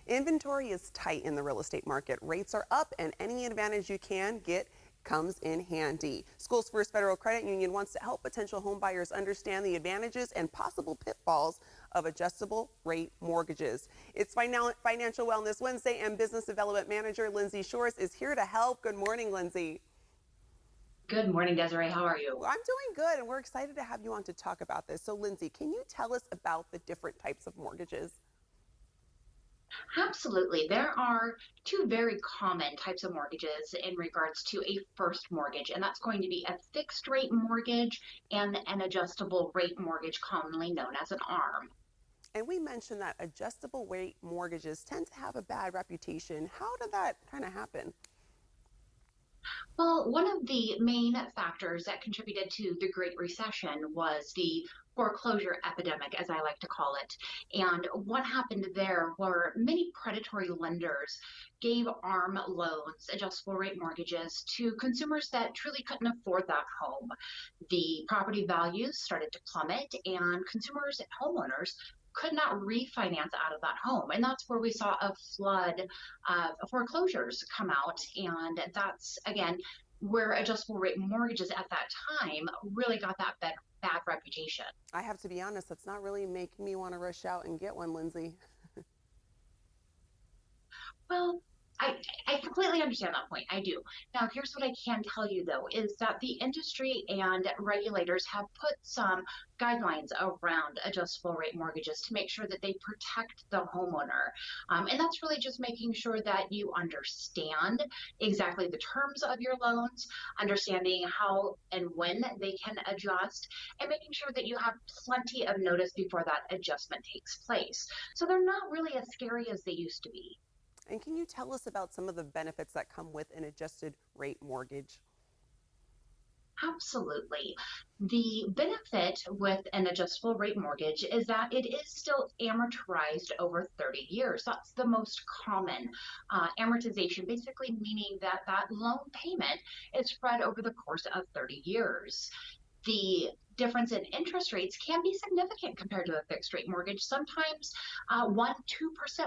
Inventory is tight in the real estate market. Rates are up, and any advantage you can get comes in handy. Schools First Federal Credit Union wants to help potential home buyers understand the advantages and possible pitfalls of adjustable rate mortgages. It's Financial Wellness Wednesday, and Business Development Manager Lindsay Shores is here to help. Good morning, Lindsay. Good morning, Desiree. How are you? Well, I'm doing good, and we're excited to have you on to talk about this. So, Lindsay, can you tell us about the different types of mortgages? Absolutely. There are two very common types of mortgages in regards to a first mortgage, and that's going to be a fixed rate mortgage and an adjustable rate mortgage, commonly known as an ARM. And we mentioned that adjustable rate mortgages tend to have a bad reputation. How did that kind of happen? Well, one of the main factors that contributed to the Great Recession was the foreclosure epidemic, as I like to call it. And what happened there were many predatory lenders gave ARM loans, adjustable rate mortgages, to consumers that truly couldn't afford that home. The property values started to plummet, and consumers and homeowners could not refinance out of that home. And that's where we saw a flood of foreclosures come out. And that's, again, where adjustable rate mortgages at that time really got that bad reputation. I have to be honest, that's not really making me want to rush out and get one, Lindsay. Well, I completely understand that point. I do. Now, here's what I can tell you, though, is that the industry and regulators have put some guidelines around adjustable rate mortgages to make sure that they protect the homeowner. And that's really just making sure that you understand exactly the terms of your loans, understanding how and when they can adjust, and making sure that you have plenty of notice before that adjustment takes place. So they're not really as scary as they used to be. And can you tell us about some of the benefits that come with an adjusted rate mortgage? Absolutely. The benefit with an adjustable rate mortgage is that it is still amortized over 30 years. That's the most common amortization, basically meaning that that loan payment is spread over the course of 30 years. The difference in interest rates can be significant compared to a fixed rate mortgage, sometimes 1-2%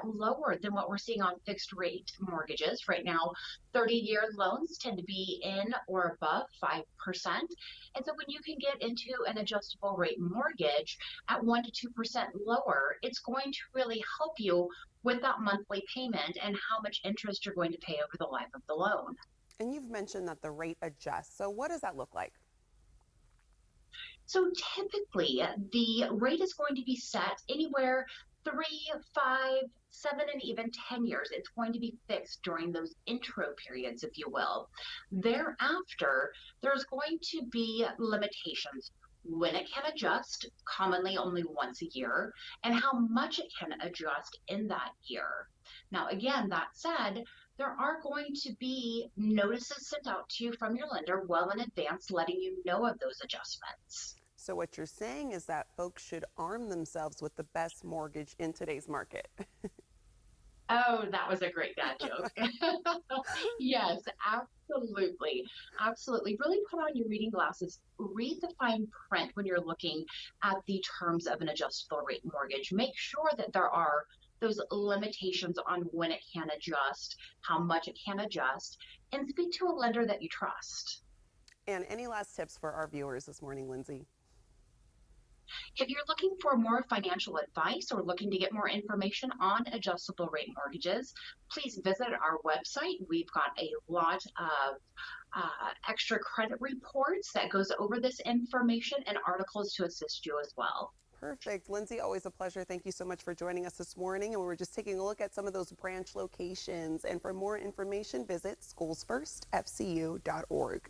lower than what we're seeing on fixed rate mortgages. Right now, 30-year loans tend to be in or above 5%. And so when you can get into an adjustable rate mortgage at 1-2% lower, it's going to really help you with that monthly payment and how much interest you're going to pay over the life of the loan. And you've mentioned that the rate adjusts. So what does that look like? So typically, the rate is going to be set anywhere 3, 5, 7, and even 10 years. It's going to be fixed during those intro periods, if you will. Thereafter, there's going to be limitations when it can adjust, commonly only once a year, and how much it can adjust in that year. Now, again, that said, there are going to be notices sent out to you from your lender well in advance, letting you know of those adjustments. So what you're saying is that folks should arm themselves with the best mortgage in today's market. Oh, that was a great dad joke. Yes, absolutely. Absolutely. Really put on your reading glasses. Read the fine print when you're looking at the terms of an adjustable rate mortgage. Make sure that there are those limitations on when it can adjust, how much it can adjust, and speak to a lender that you trust. And any last tips for our viewers this morning, Lindsay? If you're looking for more financial advice or looking to get more information on adjustable rate mortgages, please visit our website. We've got a lot of extra credit reports that goes over this information and articles to assist you as well. Perfect. Lindsay, always a pleasure. Thank you so much for joining us this morning. And we're just taking a look at some of those branch locations. And for more information, visit SchoolsFirstFCU.org.